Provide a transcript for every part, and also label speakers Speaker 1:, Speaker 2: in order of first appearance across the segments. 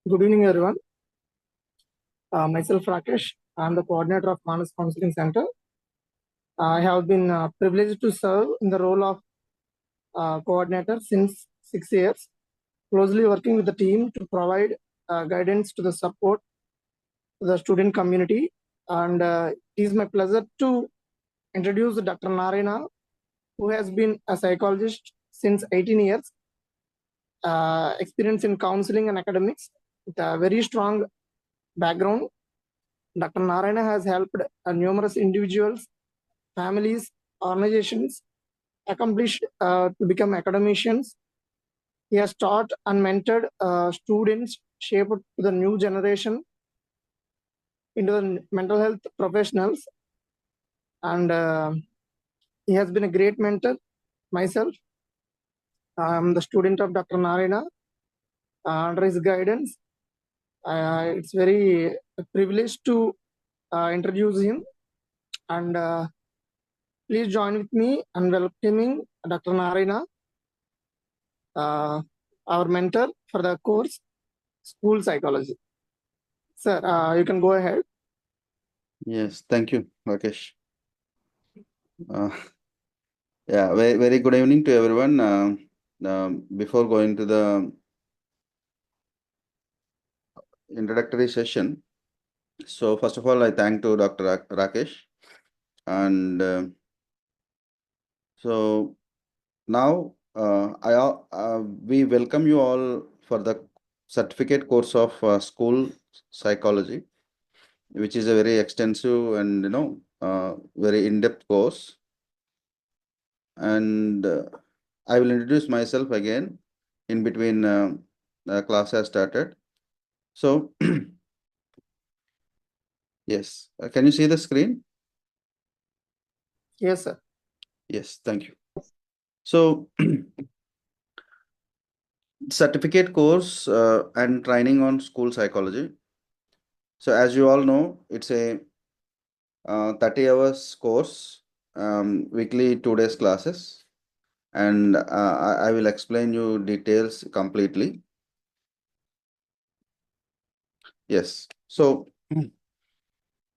Speaker 1: Good evening, everyone. Myself, Rakesh. I'm the coordinator of Manas Counseling Center. I have been privileged to serve in the role of coordinator since 6 years, closely working with the team to provide guidance to the support to the student community. And it is my pleasure to introduce Dr. Narayana, who has been a psychologist since 18 years, experience in counseling and academics, with a very strong background. Dr. Narayana has helped numerous individuals, families, organizations accomplished to become academicians. He has taught and mentored students shaped to the new generation into the mental health professionals. And he has been a great mentor. Myself, I'm the student of Dr. Narayana. Under his guidance, it's very a privilege to introduce him. And please join with me and welcoming Dr. Narayana, our mentor for the course School Psychology. Sir, you can go ahead.
Speaker 2: Yes, thank you, Rakesh. Yeah, very good evening to everyone. Before going to the introductory session, so first of all, I thank to Dr. Rakesh, and so now we welcome you all for the certificate course of school psychology, which is a very extensive and very in-depth course. And I will introduce myself again in between class has started. So yes, can you see the screen?
Speaker 1: Yes, sir.
Speaker 2: Yes, thank you. So certificate course and training on school psychology. So as you all know, it's a 30 hours course, weekly 2 days classes, and I will explain you details completely. Yes. So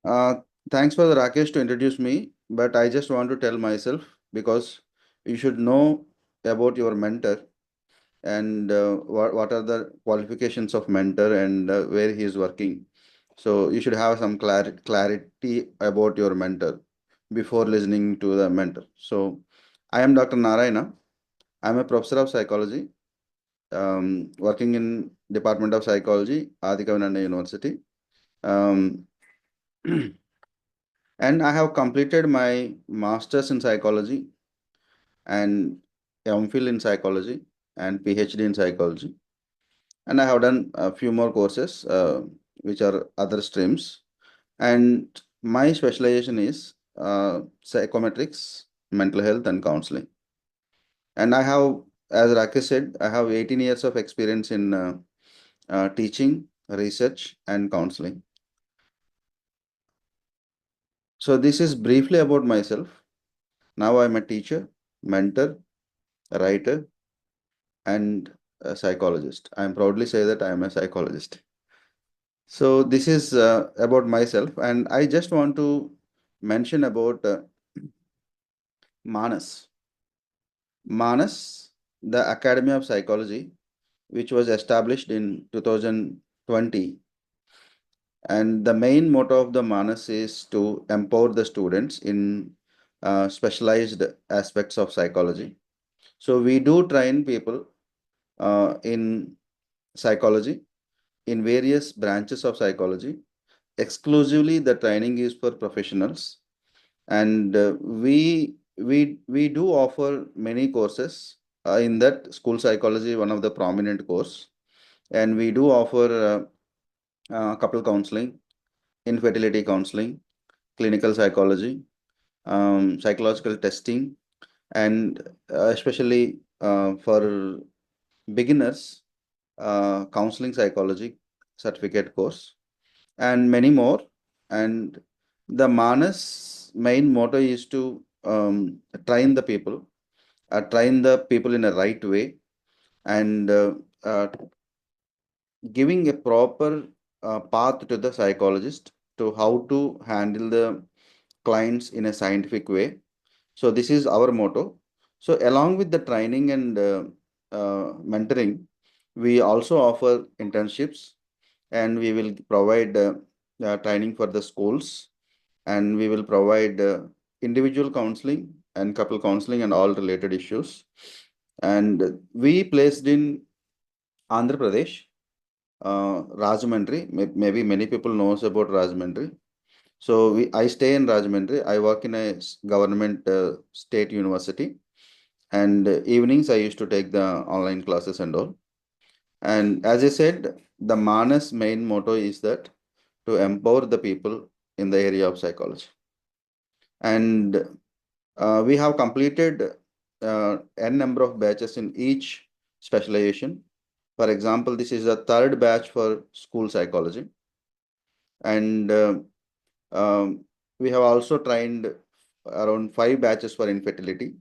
Speaker 2: thanks for the Rakesh to introduce me, but I just want to tell myself because you should know about your mentor and what are the qualifications of mentor and where he is working. So you should have some clarity about your mentor before listening to the mentor. So I am Dr. Narayana. I'm a professor of psychology, working in Department of Psychology, Adikavananda University. Um, And I have completed my master's in psychology and MPhil in psychology and PhD in psychology. And I have done a few more courses, which are other streams. And my specialization is psychometrics, mental health, and counseling. And I have, as Rakesh said, I have 18 years of experience in teaching, research, and counseling. So this is briefly about myself. Now I'm a teacher, mentor, writer, and a psychologist. I'm proudly say that I am a psychologist. So this is about myself, and I just want to mention about Manas. Manas, the Academy of Psychology, which was established in 2020, and the main motto of the Manas is to empower the students in specialized aspects of psychology. So we do train people in psychology in various branches of psychology. Exclusively, the training is for professionals, and we do offer many courses in that. School psychology, one of the prominent course, and we do offer couple counseling, infertility counseling, clinical psychology, psychological testing, and especially for beginners, counseling psychology certificate course, and many more. And the Manas main motto is to train the people in a right way, and giving a proper path to the psychologist to how to handle the clients in a scientific way. So this is our motto. So along with the training and mentoring, we also offer internships, and we will provide training for the schools, and we will provide individual counseling and couple counseling and all related issues. And we placed in Andhra Pradesh, Rajahmundry. Maybe many people knows about Rajahmundry. So I stay in Rajahmundry. I work in a government state university, and evenings I used to take the online classes and all. And as I said, the Manas main motto is that to empower the people in the area of psychology. And we have completed n number of batches in each specialization. For example, this is the third batch for school psychology, and we have also trained around 5 batches for infertility,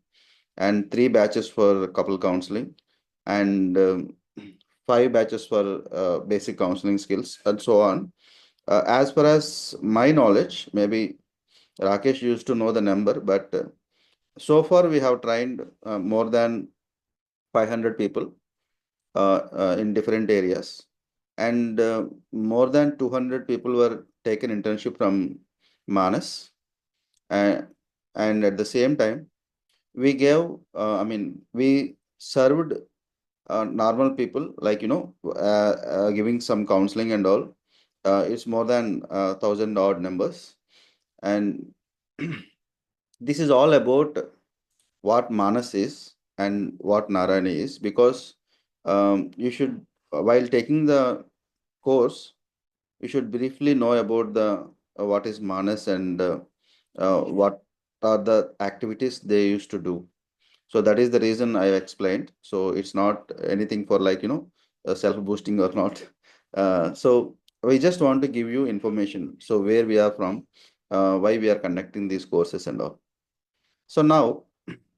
Speaker 2: and 3 batches for couple counseling, and 5 batches for basic counseling skills, and so on. As far as my knowledge, maybe Rakesh used to know the number, but so far we have trained more than 500 people in different areas, and more than 200 people were taken internship from Manas, uh, and at the same time we gave, we served normal people, like giving some counseling and all. It's more than 1,000 odd numbers, and this is all about what Manas is and what Narayana is, because you should, while taking the course, you should briefly know about the what is Manas, and what are the activities they used to do. So that is the reason I explained. So it's not anything for, like, self boosting or not. So we just want to give you information. So where we are from, why we are conducting these courses and all. So now,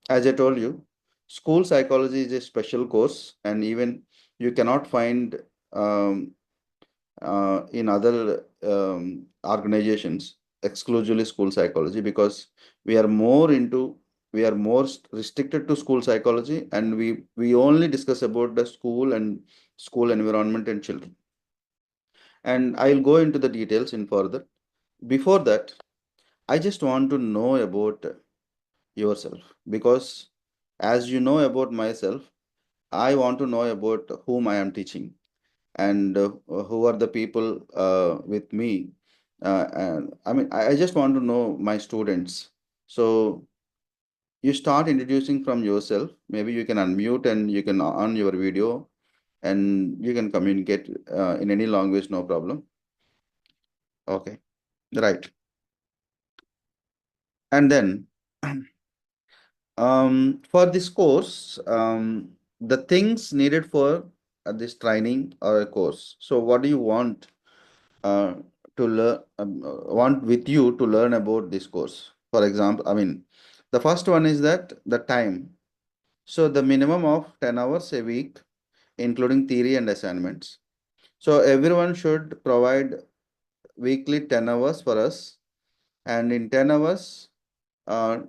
Speaker 2: as I told you, school psychology is a special course, and even you cannot find um, in other organizations exclusively school psychology, because we are more into, we are more restricted to school psychology, and we only discuss about the school and school environment and children. And I'll go into the details in further. Before that, I just want to know about yourself, because as you know about myself, I want to know about whom I am teaching, and who are the people with me. And I just want to know my students. So you start introducing from yourself. Maybe you can unmute and you can on your video, and you can communicate in any language, no problem. Okay, right. And then for this course, the things needed for this training or a course. So what do you want uh, to learn, want with you to learn about this course? For example, the first one is that the time. So the minimum of 10 hours a week, including theory and assignments. So everyone should provide weekly 10 hours for us, and in 10 hours, uh,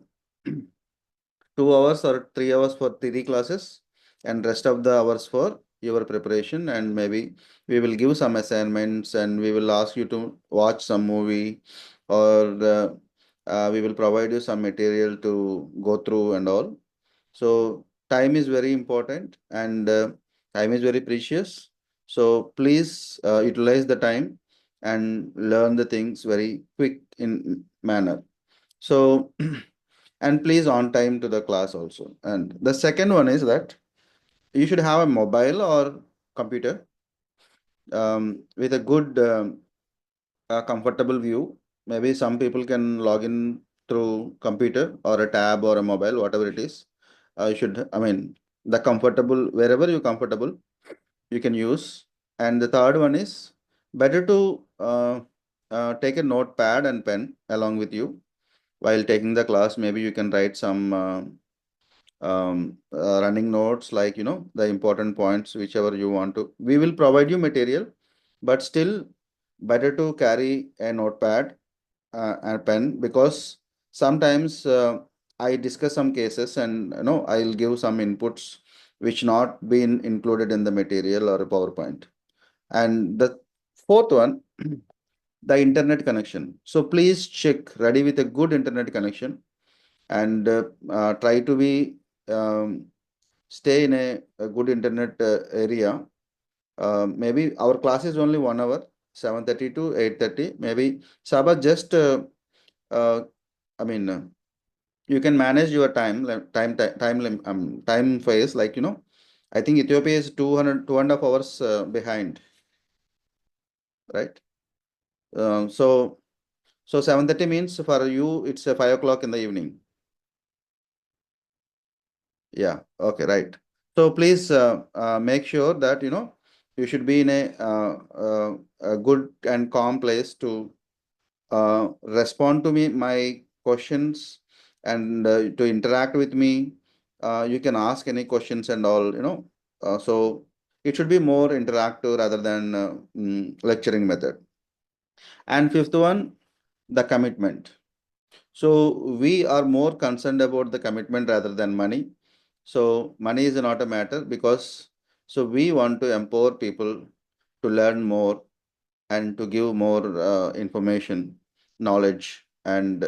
Speaker 2: 2 hours or 3 hours for theory classes, and rest of the hours for your preparation. And maybe we will give some assignments, and we will ask you to watch some movie, or we will provide you some material to go through and all. So time is very important, and time is very precious. So please utilize the time and learn the things very quick in manner. So and please on time to the class also. And the second one is that you should have a mobile or computer with a good comfortable view. Maybe some people can log in through computer or a tab or a mobile, whatever it is. You should, the comfortable, wherever you're comfortable, you can use. And the third one is better to take a notepad and pen along with you while taking the class. Maybe you can write some running notes, like, the important points, whichever you want to. We will provide you material, but still better to carry a notepad and a pen, because sometimes I discuss some cases, and I'll give some inputs which not been included in the material or a PowerPoint. And the fourth one, the internet connection. So please check ready with a good internet connection, and try to be stay in a good internet area. Maybe our class is only 1 hour, 7:30 to 8:30. Maybe Sabah, just I mean, you can manage your time phase, like, I think Ethiopia is 2.5 hours behind, right? So 7:30 means for you it's 5 o'clock in the evening. Yeah, okay, right. So please make sure that you should be in a good and calm place to respond to my questions, and to interact with me. You can ask any questions and all, so it should be more interactive rather than lecturing method. And fifth one, the commitment. So we are more concerned about the commitment rather than money. So money is not a matter, because so we want to empower people to learn more and to give more information, knowledge, and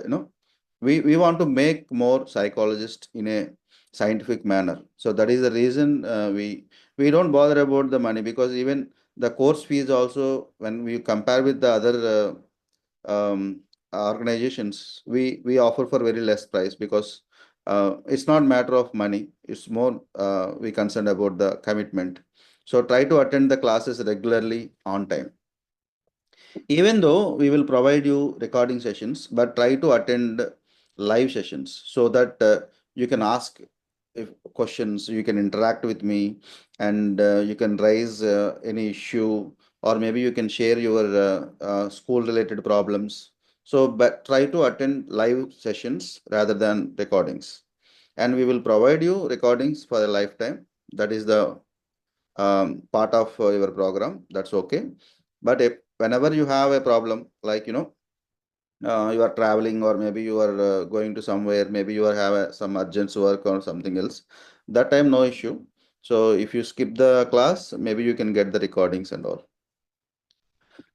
Speaker 2: we want to make more psychologists in a scientific manner. So that is the reason we don't bother about the money, because even the course fees also, when we compare with the other organizations, we offer for very less price, because it's not matter of money, it's more we concerned about the commitment. So try to attend the classes regularly on time. Even though we will provide you recording sessions, but try to attend live sessions, so that you can ask if questions, you can interact with me, and you can raise any issue, or maybe you can share your school related problems. So but try to attend live sessions rather than recordings, and we will provide you recordings for a lifetime. That is the part of your program. That's okay. But if whenever you have a problem, like, you are traveling, or maybe you are going to somewhere, maybe you are have some urgent work or something else, that time no issue. So if you skip the class, maybe you can get the recordings and all.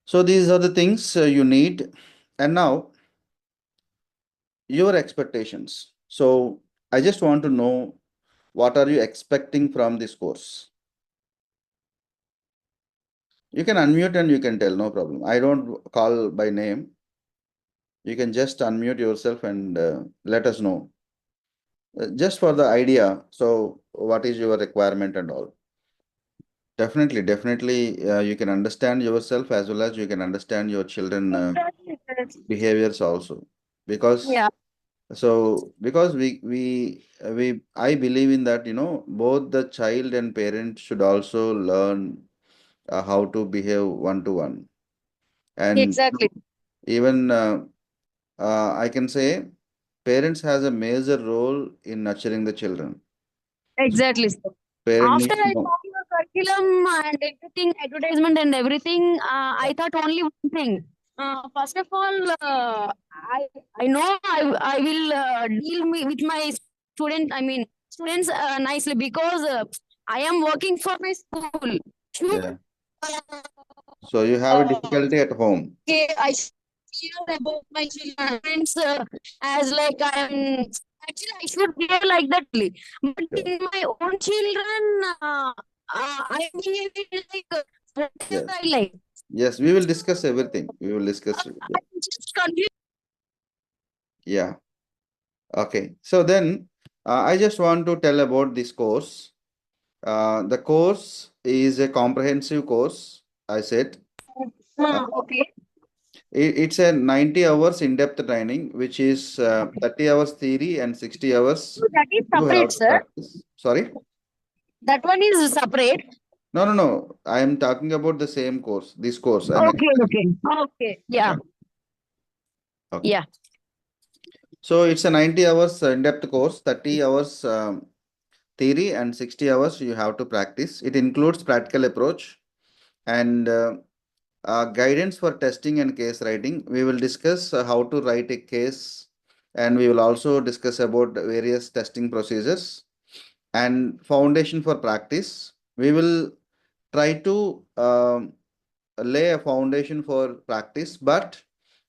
Speaker 2: So these are the things you need. And now, your expectations. So I just want to know, what are you expecting from this course? You can unmute and you can tell, no problem. I don't call by name. You can just unmute yourself and let us know. Just for the idea. So what is your requirement and all? Definitely, definitely, you can understand yourself as well as you can understand your children behaviors also. Because
Speaker 3: Yeah,
Speaker 2: because we I believe in that, both the child and parent should also learn how to behave one to one. And
Speaker 3: exactly.
Speaker 2: even I can say parents has a major role in nurturing the children.
Speaker 3: Exactly, sir.
Speaker 2: Parent
Speaker 3: After
Speaker 2: needs to
Speaker 3: I
Speaker 2: know.
Speaker 3: saw your curriculum and everything, advertisement and everything, I thought only one thing. First of all, I know I will with my student. I mean students nicely, because I am working for my school. Should
Speaker 2: Yeah. So you have a difficulty at home.
Speaker 3: okay, I should care about my children as like I'm actually I should care like that only. But
Speaker 2: Yeah.
Speaker 3: in my own children, I am behaving like whatever I
Speaker 2: Yes.
Speaker 3: like.
Speaker 2: Yes, we will discuss everything. We will discuss.
Speaker 3: I'm just confused.
Speaker 2: Yeah. Okay. So then, I just want to tell about this course. The course is a comprehensive course, I said. Uh,
Speaker 3: Okay.
Speaker 2: it's a 90 hours in-depth training, which is 30 hours theory and 60 hours
Speaker 3: So that is
Speaker 2: you have
Speaker 3: separate,
Speaker 2: to
Speaker 3: sir.
Speaker 2: practice. Sorry?
Speaker 3: That one is separate.
Speaker 2: No, no, no. I am talking about the same course. This course I'm
Speaker 3: Okay,
Speaker 2: explaining.
Speaker 3: okay. Okay.
Speaker 2: Yeah.
Speaker 3: Yeah.
Speaker 2: Okay.
Speaker 3: Yeah.
Speaker 2: So it's a 90 hours in-depth course, 30 hours theory and 60 hours you have to practice. It includes practical approach and guidance for testing and case writing. We will discuss how to write a case, and we will also discuss about various testing procedures and foundation for practice. We will try to lay a foundation for practice, but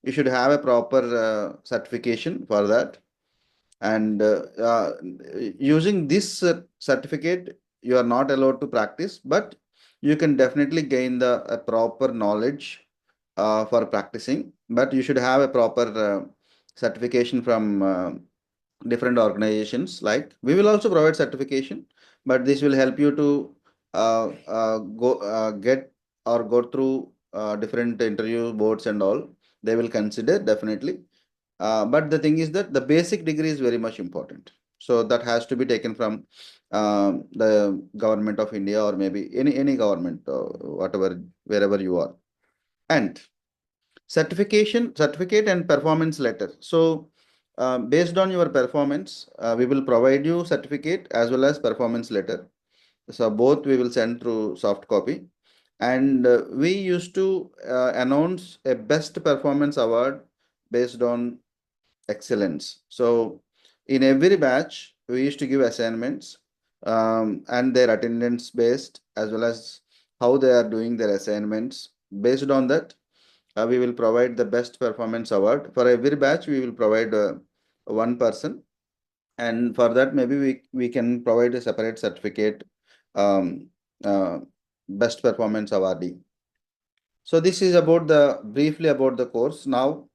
Speaker 2: you should have a proper certification for that. And using this certificate, you are not allowed to practice, but you can definitely gain the proper knowledge for practicing. But you should have a proper certification from different organizations. Like, we will also provide certification, but this will help you to get or go through different interview boards and all. They will consider definitely. But the thing is that the basic degree is very much important. So that has to be taken from the government of India, or maybe any government, whatever, wherever you are. And certificate and performance letter. So based on your performance, we will provide you certificate as well as performance letter. So both we will send through soft copy. And we used to announce a best performance award based on excellence. So in every batch, we used to give assignments and their attendance based, as well as how they are doing their assignments. Based on that, we will provide the best performance award. For every batch, we will provide one person. And for that, maybe we can provide a separate certificate, um, uh, best performance awardee. So this is about briefly about the course. Now,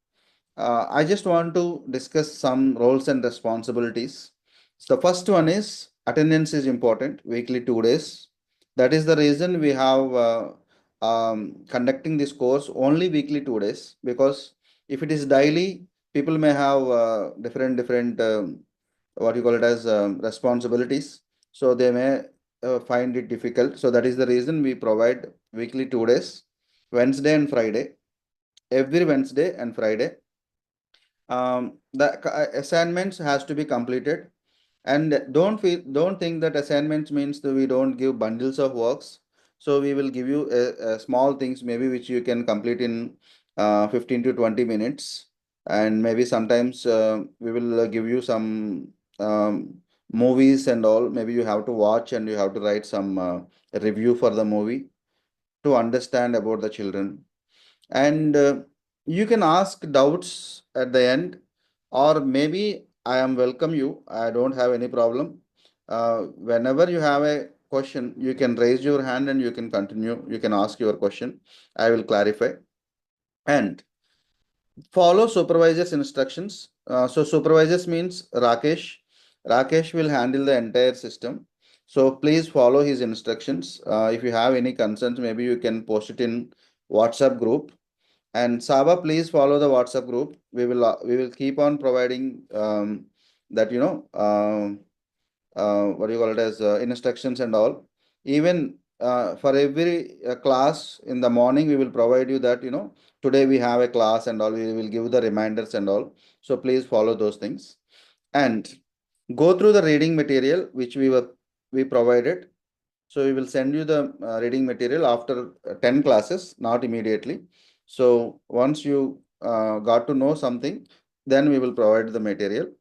Speaker 2: I just want to discuss some roles and responsibilities. So the first one is attendance is important, weekly 2 days. That is the reason we have conducting this course only weekly 2 days, because if it is daily, people may have different what you call it as responsibilities. So they may find it difficult. So that is the reason we provide weekly 2 days, Wednesday and Friday, every Wednesday and Friday. The assignments has to be completed, and don't think that assignments means that we don't give bundles of works. So we will give you small things, maybe, which you can complete in 15 to 20 minutes. And maybe sometimes we will give you some movies and all. Maybe you have to watch and you have to write some review for the movie to understand about the children. And you can ask doubts at the end, or maybe I am welcome you. I don't have any problem. Whenever you have a question, you can raise your hand and you can continue. You can ask your question. I will clarify. And follow supervisor's instructions. So supervisors means Rakesh. Rakesh will handle the entire system. So please follow his instructions. If you have any concerns, maybe you can post it in WhatsApp group. And Saba, please follow the WhatsApp group. We will keep on providing that, what do you call it as instructions and all. Even for every class in the morning, we will provide you that, today we have a class and all. We will give the reminders and all. So please follow those things and go through the reading material which we provided. So we will send you the reading material after 10 classes, not immediately. So once you got to know something, then we will provide the material.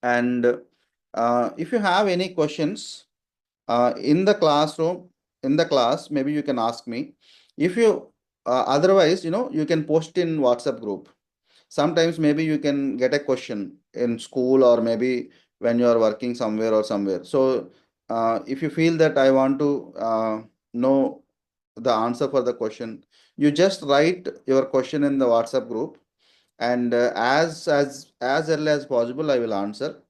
Speaker 2: And if you have any questions in the classroom, in the class, maybe you can ask me. If you otherwise, you can post in WhatsApp group. Sometimes maybe you can get a question in school, or maybe when you are working somewhere or somewhere. So if you feel that I want to know the answer for the question, you just write your question in the WhatsApp group, and as early as possible I will answer.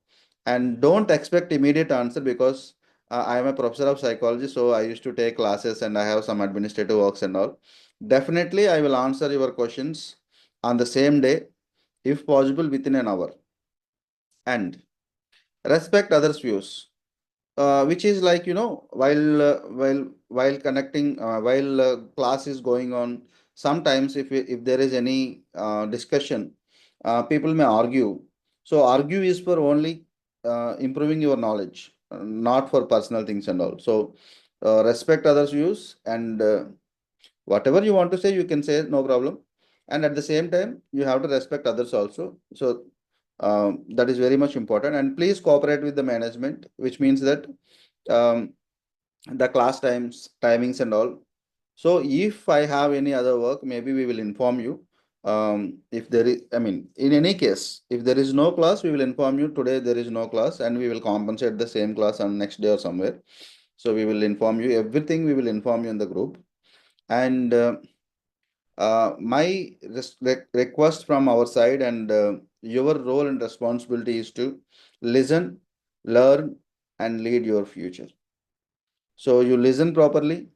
Speaker 2: And don't expect immediate answer, because I am a professor of psychology, so I used to take classes and I have some administrative works and all. Definitely I will answer your questions on the same day, if possible within an hour. And respect others views, which is like, while connecting, while class is going on, sometimes if there is any discussion, people may argue. So argue is for only improving your knowledge. not for personal things and all. So respect others' views, and whatever you want to say, you can say, no problem. And at the same time, you have to respect others also. So that is very much important. And please cooperate with the management, which means that um, the class timings and all. So if I have any other work, maybe we will inform you. If there is, I mean, in any case, if there is no class, we will inform you today there is no class, and we will compensate the same class on next day or somewhere. So we will inform you everything. We will inform you in the group. And my request from our side, and your role and responsibility is to listen, learn, and lead your future. So you listen properly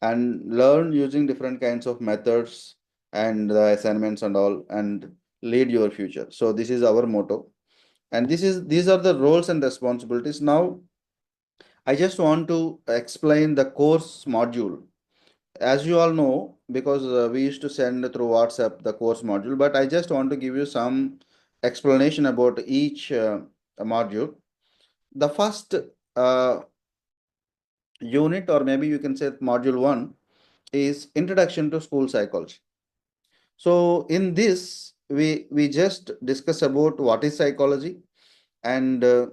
Speaker 2: and learn using different kinds of methods and the assignments and all, and lead your future. So this is our motto, and these are the roles and responsibilities. Now I just want to explain the course module. As you all know, because we used to send through WhatsApp the course module, but I just want to give you some explanation about each module. The first uh, unit, or maybe you can say module 1, is introduction to school psychology. So in this, we just discuss about what is psychology, and uh,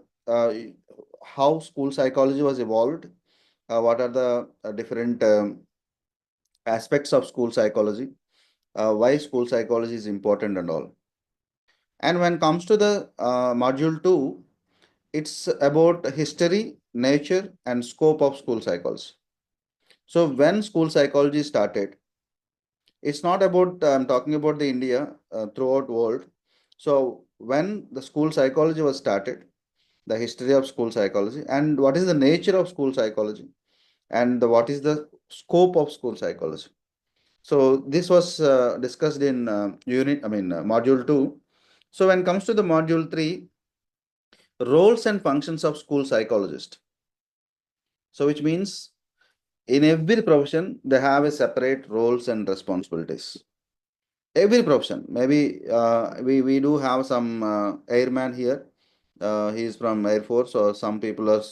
Speaker 2: how school psychology was evolved, what are the different aspects of school psychology, why school psychology is important and all. And when it comes to the module 2, it's about history, nature, and scope of school psychology. So when school psychology started, it's not about, I'm talking about the India, throughout world. So when the school psychology was started, the history of school psychology, and what is the nature of school psychology, and what is the scope of school psychology. So this was discussed in module 2. So when it comes to the module 3, roles and functions of school psychologist. So which means in every profession, they have a separate roles and responsibilities. Every profession, maybe we do have some airman here. He is from Air Force, or some people are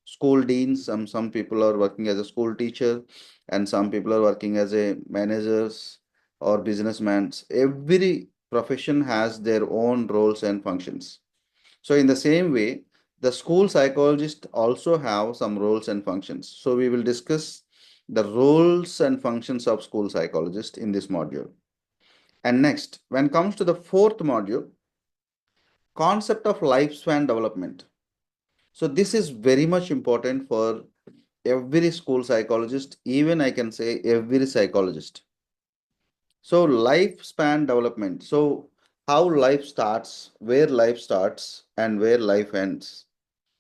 Speaker 2: school deans, some people are working as a school teacher, and some people are working as a managers or businessmen. Every profession has their own roles and functions. So in the same way, the school psychologists also have some roles and functions. So we will discuss the roles and functions of school psychologist in this module. And next, when it comes to the fourth module, concept of lifespan development. So this is very much important for every school psychologist, even I can say every psychologist. So lifespan development. So how life starts, where life starts, and where life ends.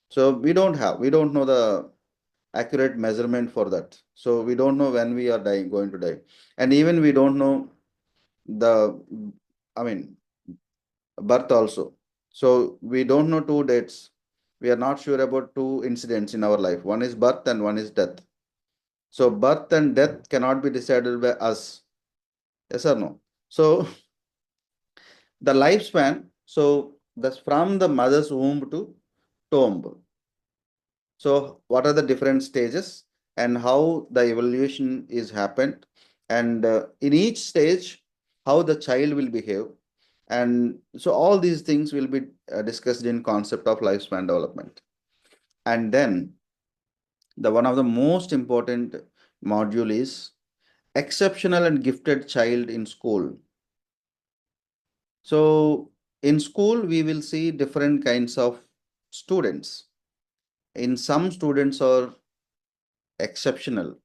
Speaker 2: So we don't know the accurate measurement for that. So we don't know when we are going to die. And even we don't know the, I mean, birth also. So we don't know two dates. We are not sure about two incidents in our life. One is birth and one is death. So birth and death cannot be decided by us. Yes or no? So the lifespan, so that's from the mother's womb to tomb. So what are the different stages and how the evolution is happened, and in each stage, how the child will behave. And so all these things will be discussed in concept of lifespan development. And then the one of the most important module is exceptional and gifted child in school. So in school, we will see different kinds of students. In some students are exceptional,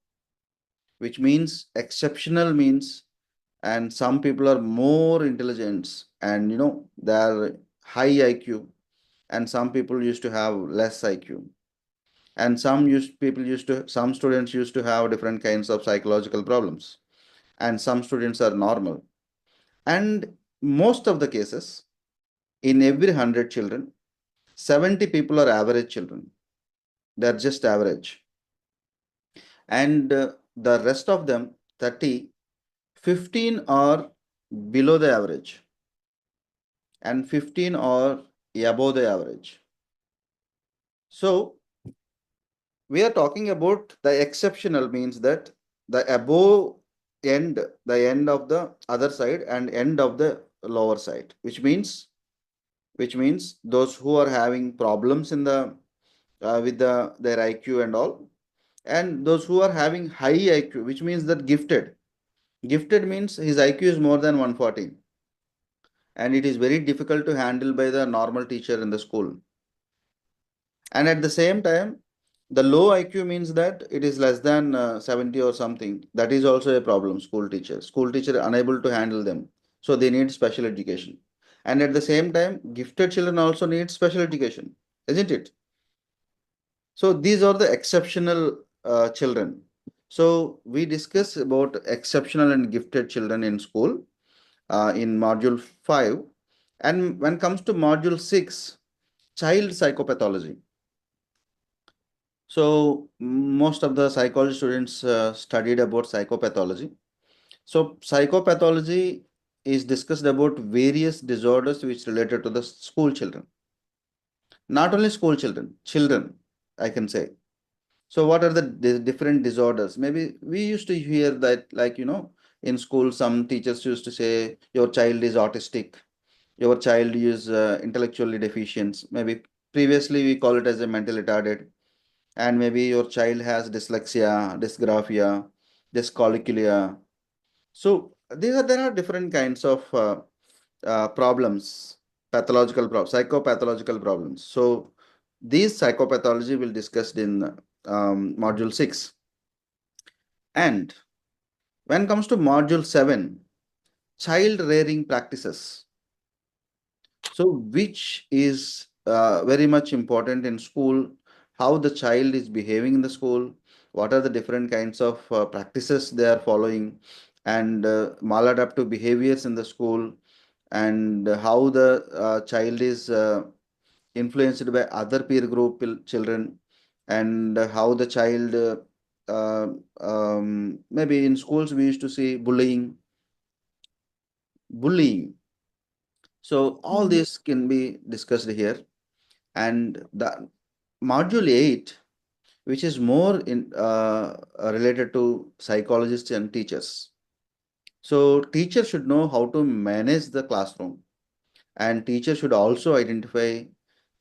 Speaker 2: which means exceptional means, and some people are more intelligent, and they are high IQ, and some people used to have less IQ, and some students used to have different kinds of psychological problems, and some students are normal. And most of the cases, in every 100 children, 70 people are average children. They're just average. And the rest of them, 30, 15 are below the average, and 15 are above the average. So we are talking about the exceptional, means that the above end, the end of the other side and end of the lower side, which means those who are having problems in the with their IQ and all, and those who are having high IQ, which means that gifted means his IQ is more than 114, and it is very difficult to handle by the normal teacher in the school. And at the same time, the low IQ means that it is less than 70 or something. That is also a problem. School teacher unable to handle them, so they need special education. And at the same time, gifted children also need special education, isn't it? So these are the exceptional children. So we discuss about exceptional and gifted children in school in module 5. And when comes to module 6, child psychopathology. So most of the psychology students studied about psychopathology. So psychopathology is discussed about various disorders which related to the school children. Not only school children, I can say. So what are the different disorders? Maybe we used to hear that, like, in school, some teachers used to say your child is autistic, your child is intellectually deficient. Maybe previously we call it as a mental retarded, and maybe your child has dyslexia, dysgraphia, dyscalculia. So there are different kinds of problems, psychopathological problems. So these psychopathology will discussed in module 6. And when comes to module 7, child rearing practices. So which is very much important in school, how the child is behaving in the school, what are the different kinds of practices they are following, and maladaptive behaviors in the school, and how the child is influenced by other peer group children, and how the child maybe in schools we used to see bullying. So all this can be discussed here. And the module 8, which is more in related to psychologists and teachers. So teachers should know how to manage the classroom, and teachers should also identify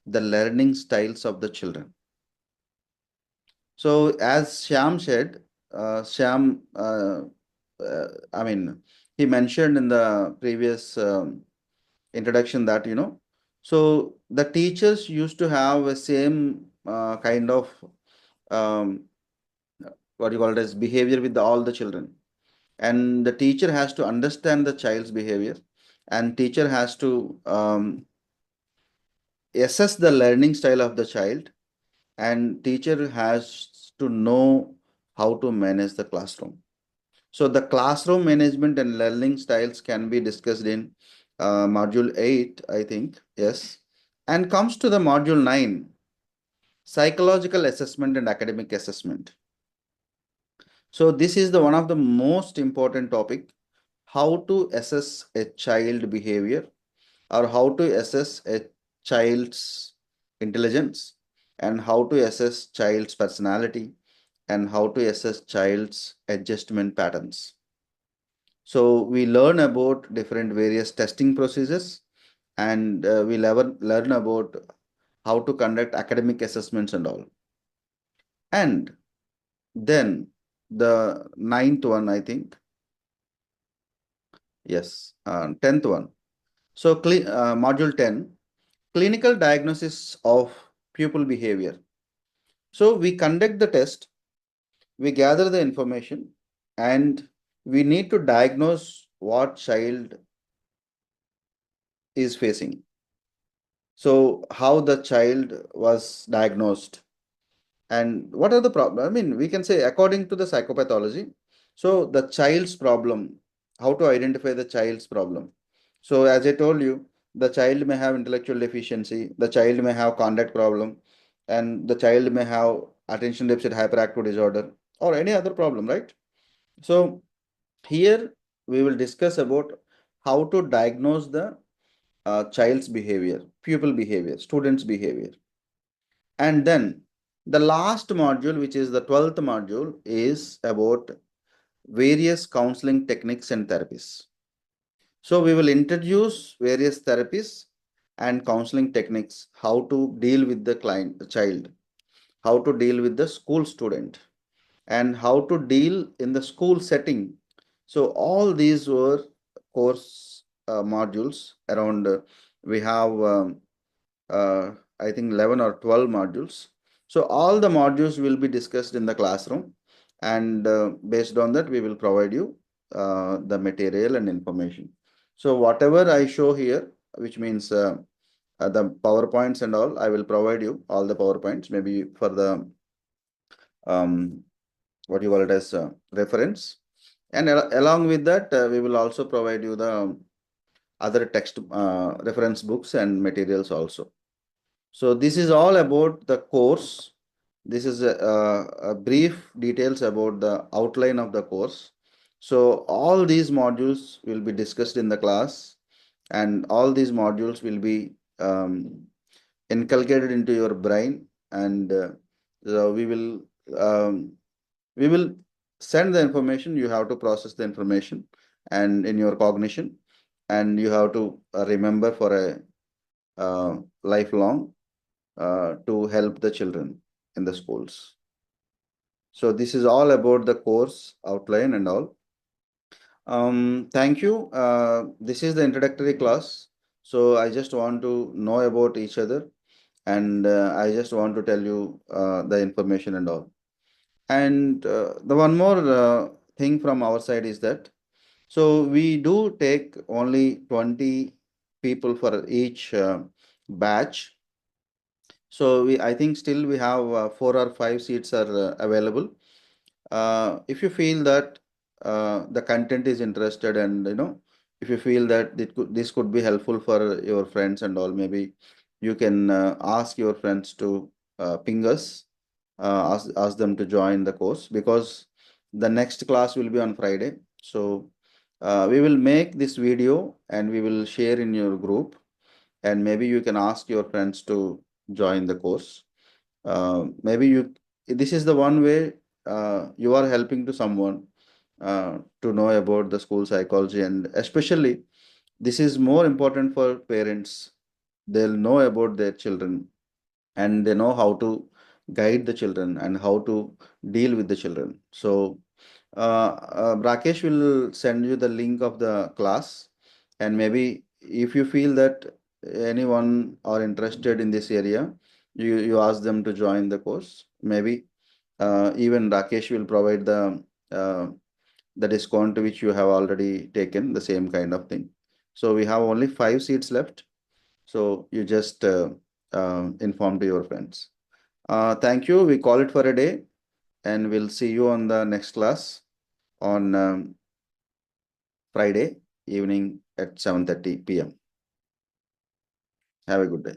Speaker 2: the learning styles of the children. So as Shyam said, Shyam, I mean, he mentioned in the previous introduction that, so the teachers used to have a same kind of um, what you call it as behavior with all the children, and the teacher has to understand the child's behavior, and teacher has to assess the learning style of the child, and teacher has to know how to manage the classroom. So the classroom management and learning styles can be discussed in module 8, I think. Yes. And comes to the module 9, psychological assessment and academic assessment. So this is the one of the most important topic, how to assess a child behavior, or how to assess a child's intelligence, and how to assess child's personality, and how to assess child's adjustment patterns. So we learn about different various testing procedures, and we learn about how to conduct academic assessments and all. And then the ninth one, I think, yes, 10th one. So module 10, clinical diagnosis of pupil behavior. So we conduct the test, we gather the information, and we need to diagnose what child is facing. So how the child was diagnosed, and what are the problem? I mean, we can say according to the psychopathology. So the child's problem, how to identify the child's problem. So as I told you, the child may have intellectual deficiency, the child may have conduct problem, and the child may have attention deficit hyperactive disorder or any other problem, right? So here we will discuss about how to diagnose the child's behavior, pupil behavior, student's behavior. And then The last module, which is the 12th module, is about various counseling techniques and therapies. So we will introduce various therapies and counseling techniques, how to deal with the child, how to deal with the school student, and how to deal in the school setting. So all these were course modules around. We have I think 11 or 12 modules. So all the modules will be discussed in the classroom, and based on that we will provide you the material and information. So whatever I show here, which means the PowerPoints and all, I will provide you all the PowerPoints, maybe for the what you call it as reference. And along with that, we will also provide you the other text reference books and materials also. So this is all about the course. This is a brief details about the outline of the course. So all these modules will be discussed in the class, and all these modules will be inculcated into your brain, and so we will send the information. You have to process the information and in your cognition, and you have to remember for a lifelong to help the children in the schools. So this is all about the course outline and all. Thank you. This is the introductory class. So I just want to know about each other, and I just want to tell you the information and all. And the one more thing from our side is that, so we do take only 20 people for each batch. So I think still we have 4 or 5 seats are available. If you feel that the content is interested, and if you feel that this could be helpful for your friends and all, maybe you can ask your friends to ping us, ask them to join the course, because the next class will be on Friday. So we will make this video and we will share in your group, and maybe you can ask your friends to join the course. Maybe this is the one way you are helping to someone to know about the school psychology, and especially this is more important for parents. They'll know about their children, and they know how to guide the children and how to deal with the children. So Rakesh will send you the link of the class, and maybe if you feel that anyone are interested in this area, you ask them to join the course. Maybe even Rakesh will provide uh, the discount which you have already taken, the same kind of thing. So we have only 5 seats left. So you just inform to your friends. Thank you. We call it for a day, and we'll see you on the next class on Friday evening at 7:30 p.m. Have a good day.